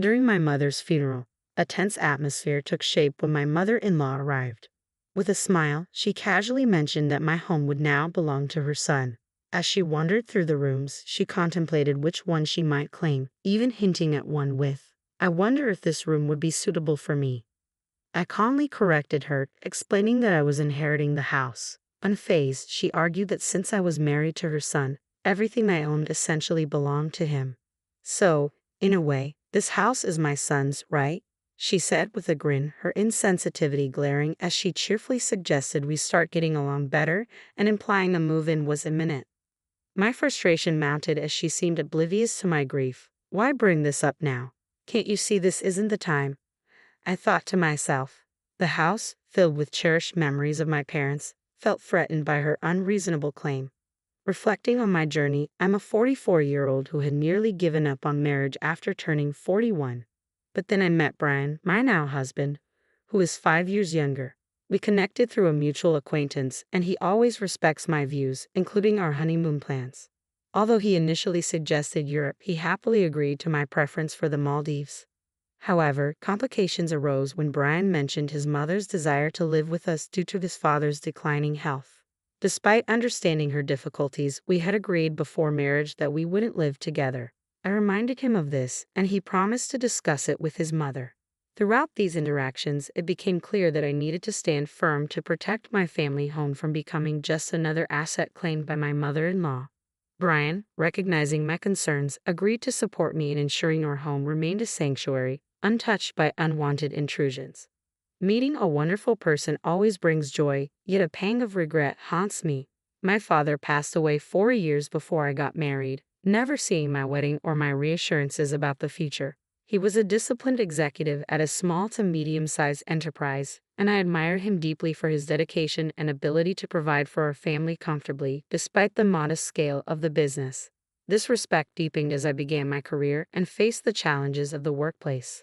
During my mother's funeral, a tense atmosphere took shape when my mother-in-law arrived. With a smile, she casually mentioned that my home would now belong to her son. As she wandered through the rooms, she contemplated which one she might claim, even hinting at one with, "I wonder if this room would be suitable for me." I calmly corrected her, explaining that I was inheriting the house. Unfazed, she argued that since I was married to her son, everything I owned essentially belonged to him. "So, in a way, this house is my son's, right?" she said with a grin, her insensitivity glaring as she cheerfully suggested we start getting along better and implying a move-in was imminent. My frustration mounted as she seemed oblivious to my grief. "Why bring this up now? Can't you see this isn't the time?" I thought to myself. The house, filled with cherished memories of my parents, felt threatened by her unreasonable claim. Reflecting on my journey, I'm a 44-year-old who had nearly given up on marriage after turning 41. But then I met Brian, my now husband, who is 5 years younger. We connected through a mutual acquaintance, and he always respects my views, including our honeymoon plans. Although he initially suggested Europe, he happily agreed to my preference for the Maldives. However, complications arose when Brian mentioned his mother's desire to live with us due to his father's declining health. Despite understanding her difficulties, we had agreed before marriage that we wouldn't live together. I reminded him of this, and he promised to discuss it with his mother. Throughout these interactions, it became clear that I needed to stand firm to protect my family home from becoming just another asset claimed by my mother-in-law. Brian, recognizing my concerns, agreed to support me in ensuring our home remained a sanctuary, untouched by unwanted intrusions. Meeting a wonderful person always brings joy, yet a pang of regret haunts me. My father passed away 4 years before I got married, never seeing my wedding or my reassurances about the future. He was a disciplined executive at a small to medium-sized enterprise, and I admire him deeply for his dedication and ability to provide for our family comfortably, despite the modest scale of the business. This respect deepened as I began my career and faced the challenges of the workplace.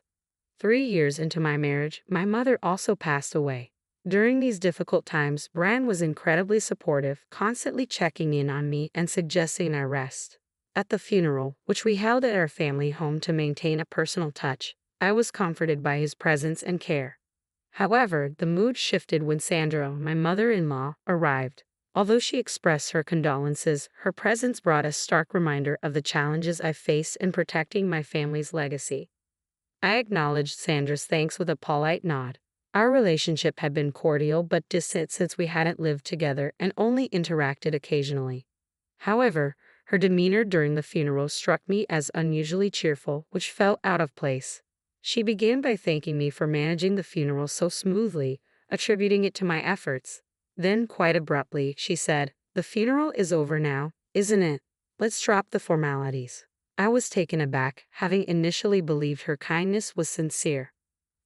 3 years into my marriage, my mother also passed away. During these difficult times, Brian was incredibly supportive, constantly checking in on me and suggesting I rest. At the funeral, which we held at our family home to maintain a personal touch, I was comforted by his presence and care. However, the mood shifted when Sandra, my mother-in-law, arrived. Although she expressed her condolences, her presence brought a stark reminder of the challenges I faced in protecting my family's legacy. I acknowledged Sandra's thanks with a polite nod. Our relationship had been cordial but distant since we hadn't lived together and only interacted occasionally. However, her demeanor during the funeral struck me as unusually cheerful, which felt out of place. She began by thanking me for managing the funeral so smoothly, attributing it to my efforts. Then, quite abruptly, she said, "The funeral is over now, isn't it? Let's drop the formalities." I was taken aback, having initially believed her kindness was sincere.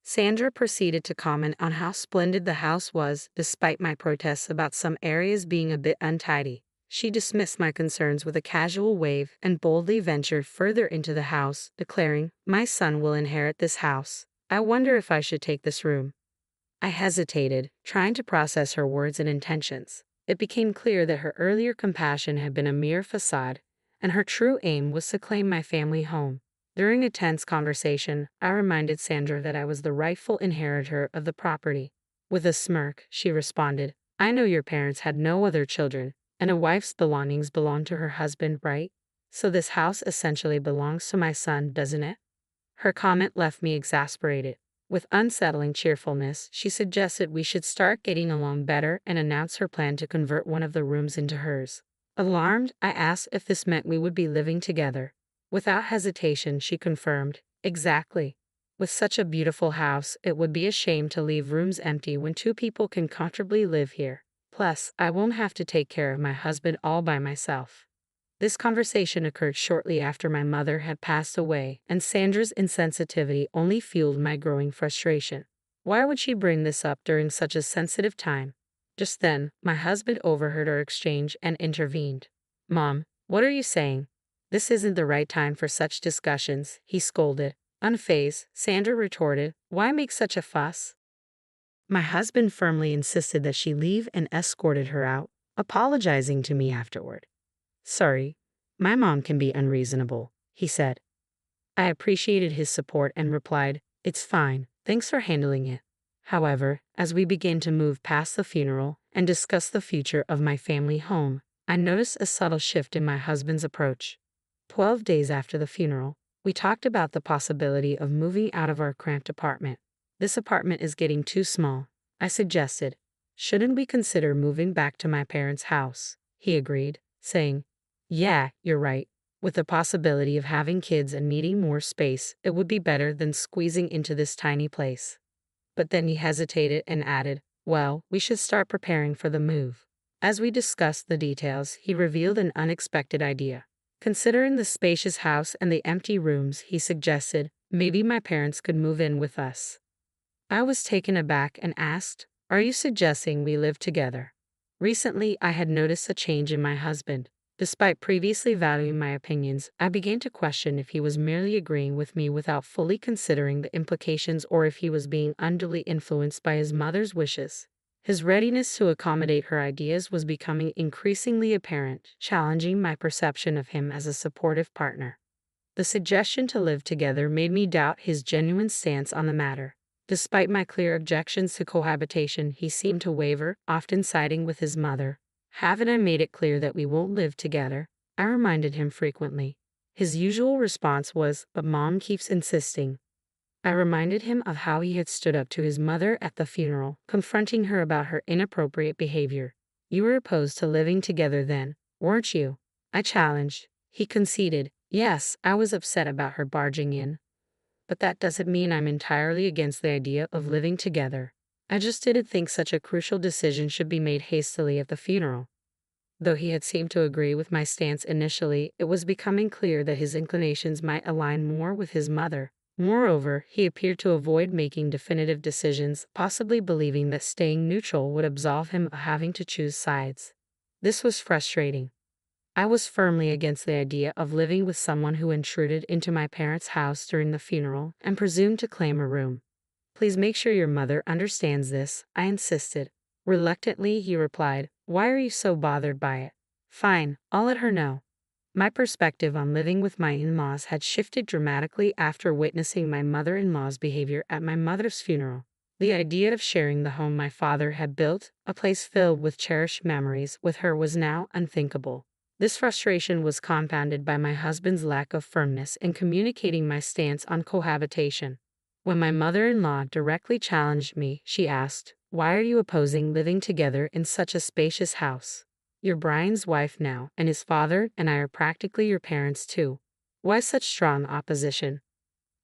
Sandra proceeded to comment on how splendid the house was, despite my protests about some areas being a bit untidy. She dismissed my concerns with a casual wave and boldly ventured further into the house, declaring, "My son will inherit this house. I wonder if I should take this room." I hesitated, trying to process her words and intentions. It became clear that her earlier compassion had been a mere facade, and her true aim was to claim my family home. During a tense conversation, I reminded Sandra that I was the rightful inheritor of the property. With a smirk, she responded, "I know your parents had no other children, and a wife's belongings belong to her husband, right? So this house essentially belongs to my son, doesn't it?" Her comment left me exasperated. With unsettling cheerfulness, she suggested we should start getting along better and announced her plan to convert one of the rooms into hers. Alarmed, I asked if this meant we would be living together. Without hesitation, she confirmed, "Exactly. With such a beautiful house, it would be a shame to leave rooms empty when 2 people can comfortably live here. Plus, I won't have to take care of my husband all by myself." This conversation occurred shortly after my mother had passed away, and Sandra's insensitivity only fueled my growing frustration. Why would she bring this up during such a sensitive time? Just then, my husband overheard our exchange and intervened. "Mom, what are you saying? This isn't the right time for such discussions," he scolded. Unfazed, Sandra retorted, "Why make such a fuss?" My husband firmly insisted that she leave and escorted her out, apologizing to me afterward. "Sorry, my mom can be unreasonable," he said. I appreciated his support and replied, "It's fine, thanks for handling it." However, as we began to move past the funeral and discuss the future of my family home, I noticed a subtle shift in my husband's approach. 12 days after the funeral, we talked about the possibility of moving out of our cramped apartment. "This apartment is getting too small," I suggested. "Shouldn't we consider moving back to my parents' house?" He agreed, saying, "Yeah, you're right. With the possibility of having kids and needing more space, it would be better than squeezing into this tiny place." But then he hesitated and added, "Well, we should start preparing for the move." As we discussed the details, he revealed an unexpected idea. Considering the spacious house and the empty rooms, he suggested, maybe my parents could move in with us. I was taken aback and asked, "Are you suggesting we live together?" Recently, I had noticed a change in my husband. Despite previously valuing my opinions, I began to question if he was merely agreeing with me without fully considering the implications or if he was being unduly influenced by his mother's wishes. His readiness to accommodate her ideas was becoming increasingly apparent, challenging my perception of him as a supportive partner. The suggestion to live together made me doubt his genuine stance on the matter. Despite my clear objections to cohabitation, he seemed to waver, often siding with his mother. "Haven't I made it clear that we won't live together?" I reminded him frequently. His usual response was, "But Mom keeps insisting." I reminded him of how he had stood up to his mother at the funeral, confronting her about her inappropriate behavior. "You were opposed to living together then, weren't you?" I challenged. He conceded, "Yes, I was upset about her barging in. But that doesn't mean I'm entirely against the idea of living together. I just didn't think such a crucial decision should be made hastily at the funeral." Though he had seemed to agree with my stance initially, it was becoming clear that his inclinations might align more with his mother. Moreover, he appeared to avoid making definitive decisions, possibly believing that staying neutral would absolve him of having to choose sides. This was frustrating. I was firmly against the idea of living with someone who intruded into my parents' house during the funeral and presumed to claim a room. "Please make sure your mother understands this," I insisted. Reluctantly, he replied, "Why are you so bothered by it?" "Fine, I'll let her know." My perspective on living with my in-laws had shifted dramatically after witnessing my mother-in-law's behavior at my mother's funeral. The idea of sharing the home my father had built, a place filled with cherished memories, with her was now unthinkable. This frustration was compounded by my husband's lack of firmness in communicating my stance on cohabitation. When my mother-in-law directly challenged me, she asked, "Why are you opposing living together in such a spacious house? You're Brian's wife now, and his father and I are practically your parents too. Why such strong opposition?"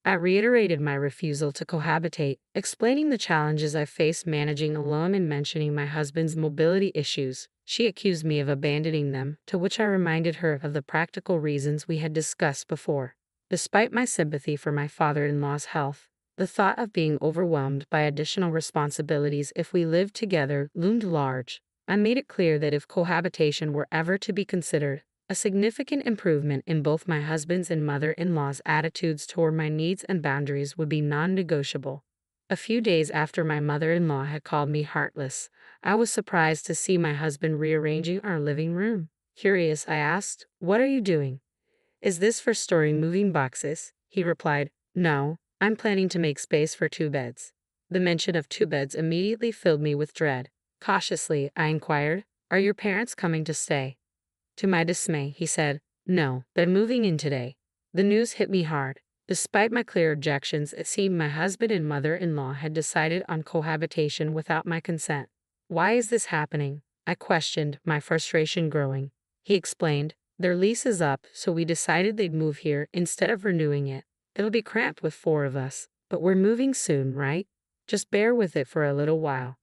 I reiterated my refusal to cohabitate, explaining the challenges I faced managing alone and mentioning my husband's mobility issues. She accused me of abandoning them, to which I reminded her of the practical reasons we had discussed before. Despite my sympathy for my father-in-law's health, the thought of being overwhelmed by additional responsibilities if we lived together loomed large. I made it clear that if cohabitation were ever to be considered, a significant improvement in both my husband's and mother-in-law's attitudes toward my needs and boundaries would be non-negotiable. A few days after my mother-in-law had called me heartless, I was surprised to see my husband rearranging our living room. Curious, I asked, "What are you doing?" "Is this for storing moving boxes?" He replied, "No, I'm planning to make space for 2 beds." The mention of 2 beds immediately filled me with dread. Cautiously, I inquired, "Are your parents coming to stay?" To my dismay, he said, "No, they're moving in today." The news hit me hard. Despite my clear objections, it seemed my husband and mother-in-law had decided on cohabitation without my consent. "Why is this happening?" I questioned, my frustration growing. He explained, "Their lease is up, so we decided they'd move here instead of renewing it. It'll be cramped with 4 of us, but we're moving soon, right? Just bear with it for a little while."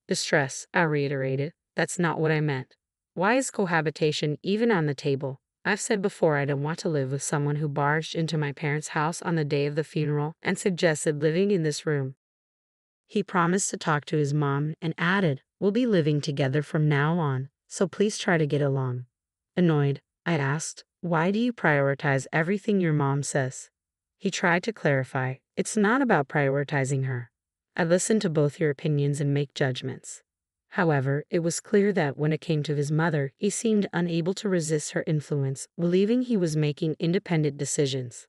"Distress," I reiterated. "That's not what I meant. Why is cohabitation even on the table? I've said before I don't want to live with someone who barged into my parents' house on the day of the funeral and suggested living in this room." He promised to talk to his mom and added, "We'll be living together from now on, so please try to get along." Annoyed, I asked, "Why do you prioritize everything your mom says?" He tried to clarify, "It's not about prioritizing her. I listen to both your opinions and make judgments." However, it was clear that when it came to his mother, he seemed unable to resist her influence, believing he was making independent decisions.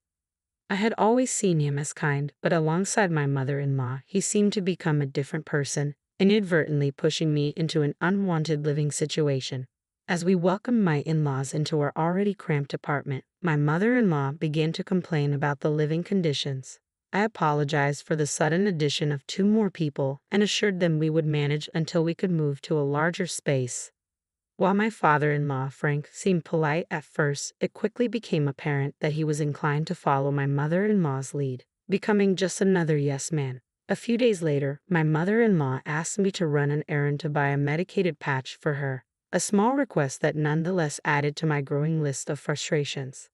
I had always seen him as kind, but alongside my mother-in-law, he seemed to become a different person, inadvertently pushing me into an unwanted living situation. As we welcomed my in-laws into our already cramped apartment, my mother-in-law began to complain about the living conditions. I apologized for the sudden addition of 2 more people and assured them we would manage until we could move to a larger space. While my father-in-law, Frank, seemed polite at first, it quickly became apparent that he was inclined to follow my mother-in-law's lead, becoming just another yes man. A few days later, my mother-in-law asked me to run an errand to buy a medicated patch for her, a small request that nonetheless added to my growing list of frustrations.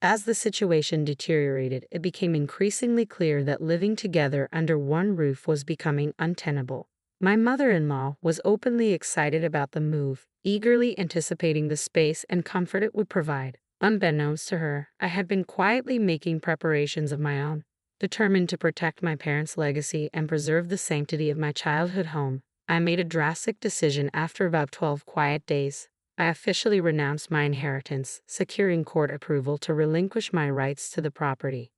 As the situation deteriorated, it became increasingly clear that living together under one roof was becoming untenable. My mother-in-law was openly excited about the move, eagerly anticipating the space and comfort it would provide. Unbeknownst to her, I had been quietly making preparations of my own. Determined to protect my parents' legacy and preserve the sanctity of my childhood home, I made a drastic decision after about 12 quiet days. I officially renounced my inheritance, securing court approval to relinquish my rights to the property.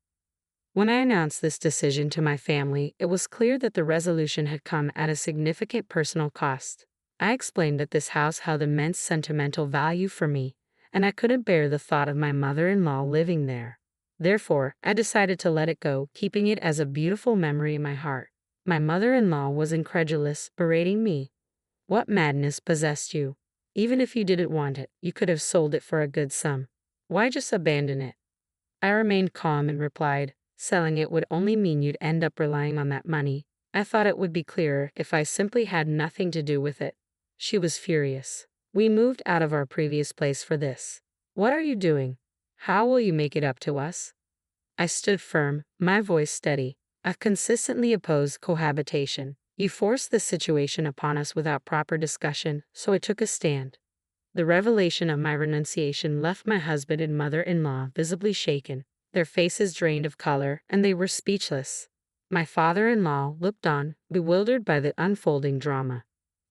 When I announced this decision to my family, it was clear that the resolution had come at a significant personal cost. I explained that this house held immense sentimental value for me, and I couldn't bear the thought of my mother-in-law living there. Therefore, I decided to let it go, keeping it as a beautiful memory in my heart. My mother-in-law was incredulous, berating me. "What madness possessed you? Even if you didn't want it, you could have sold it for a good sum. Why just abandon it?" I remained calm and replied, "Selling it would only mean you'd end up relying on that money. I thought it would be clearer if I simply had nothing to do with it." She was furious. "We moved out of our previous place for this. What are you doing? How will you make it up to us?" I stood firm, my voice steady. "I've consistently opposed cohabitation. You forced this situation upon us without proper discussion, so I took a stand." The revelation of my renunciation left my husband and mother-in-law visibly shaken. Their faces drained of color, and they were speechless. My father-in-law looked on, bewildered by the unfolding drama.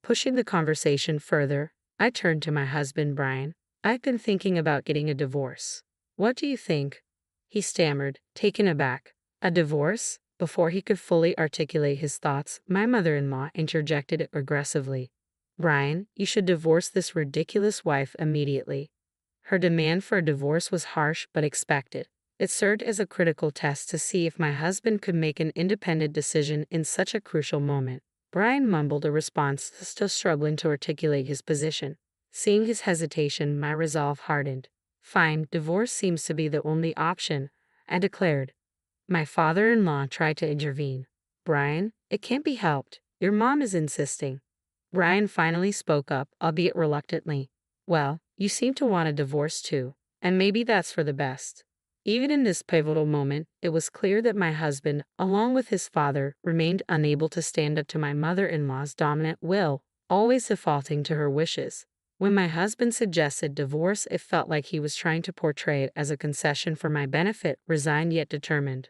Pushing the conversation further, I turned to my husband, Brian. "I've been thinking about getting a divorce. What do you think?" He stammered, taken aback. "A divorce?" Before he could fully articulate his thoughts, my mother-in-law interjected aggressively. "Brian, you should divorce this ridiculous wife immediately." Her demand for a divorce was harsh but expected. It served as a critical test to see if my husband could make an independent decision in such a crucial moment. Brian mumbled a response, still struggling to articulate his position. Seeing his hesitation, my resolve hardened. "Fine, divorce seems to be the only option," I declared. My father-in-law tried to intervene. "Brian, it can't be helped. Your mom is insisting." Brian finally spoke up, albeit reluctantly. "Well, you seem to want a divorce too, and maybe that's for the best." Even in this pivotal moment, it was clear that my husband, along with his father, remained unable to stand up to my mother-in-law's dominant will, always defaulting to her wishes. When my husband suggested divorce, it felt like he was trying to portray it as a concession for my benefit, resigned yet determined.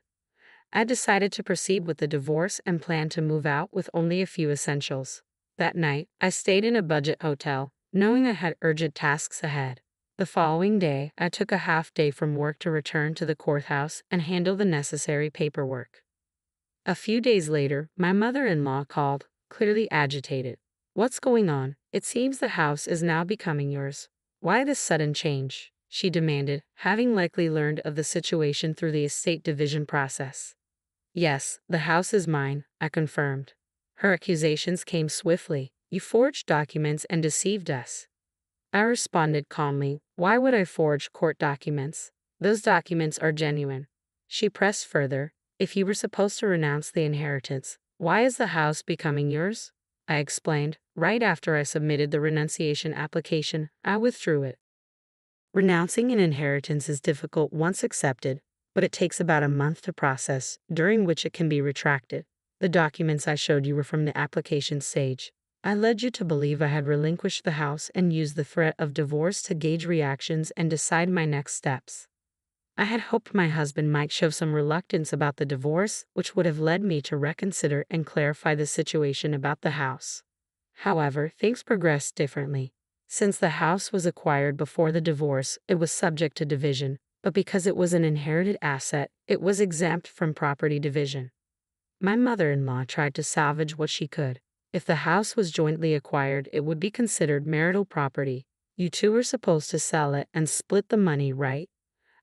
I decided to proceed with the divorce and planned to move out with only a few essentials. That night, I stayed in a budget hotel, knowing I had urgent tasks ahead. The following day, I took a half day from work to return to the courthouse and handle the necessary paperwork. A few days later, my mother-in-law called, clearly agitated. "What's going on? It seems the house is now becoming yours. Why this sudden change?" she demanded, having likely learned of the situation through the estate division process. "Yes, the house is mine," I confirmed. Her accusations came swiftly. "You forged documents and deceived us." I responded calmly, "Why would I forge court documents? Those documents are genuine." She pressed further, "If you were supposed to renounce the inheritance, why is the house becoming yours?" I explained. Right after I submitted the renunciation application, I withdrew it. Renouncing an inheritance is difficult once accepted, but it takes about a month to process, during which it can be retracted. The documents I showed you were from the application stage. I led you to believe I had relinquished the house and used the threat of divorce to gauge reactions and decide my next steps. I had hoped my husband might show some reluctance about the divorce, which would have led me to reconsider and clarify the situation about the house. However, things progressed differently. Since the house was acquired before the divorce, it was subject to division, but because it was an inherited asset, it was exempt from property division. My mother-in-law tried to salvage what she could. If the house was jointly acquired, it would be considered marital property. You two were supposed to sell it and split the money, right?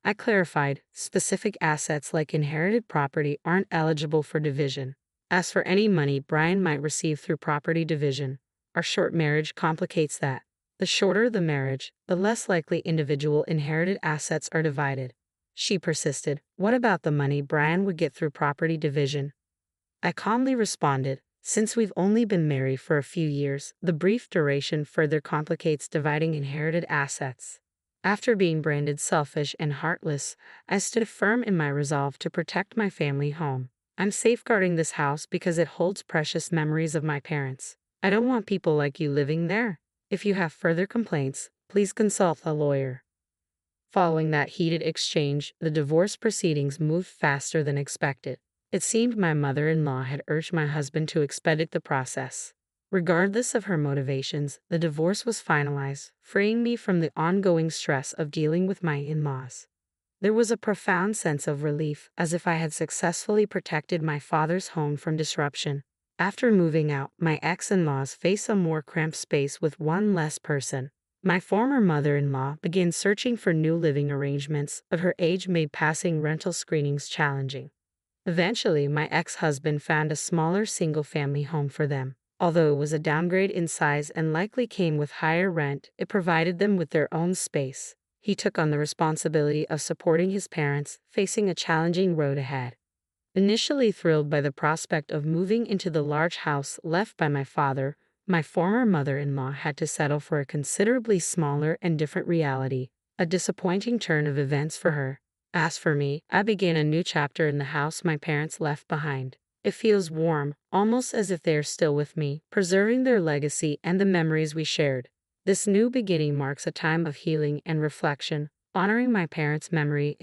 I clarified, specific assets like inherited property aren't eligible for division. As for any money Brian might receive through property division, our short marriage complicates that. The shorter the marriage, the less likely individual inherited assets are divided. She persisted, what about the money Brian would get through property division? I calmly responded, since we've only been married for a few years, the brief duration further complicates dividing inherited assets. After being branded selfish and heartless, I stood firm in my resolve to protect my family home. I'm safeguarding this house because it holds precious memories of my parents. I don't want people like you living there. If you have further complaints, please consult a lawyer. Following that heated exchange, the divorce proceedings moved faster than expected. It seemed my mother-in-law had urged my husband to expedite the process. Regardless of her motivations, the divorce was finalized, freeing me from the ongoing stress of dealing with my in-laws. There was a profound sense of relief, as if I had successfully protected my father's home from disruption. After moving out, my ex-in-laws faced a more cramped space with one less person. My former mother-in-law began searching for new living arrangements, but her age made passing rental screenings challenging. Eventually, my ex-husband found a smaller single-family home for them. Although it was a downgrade in size and likely came with higher rent, it provided them with their own space. He took on the responsibility of supporting his parents, facing a challenging road ahead. Initially thrilled by the prospect of moving into the large house left by my father, my former mother-in-law had to settle for a considerably smaller and different reality, a disappointing turn of events for her. As for me, I began a new chapter in the house my parents left behind. It feels warm, almost as if they are still with me, preserving their legacy and the memories we shared. This new beginning marks a time of healing and reflection, honoring my parents' memory in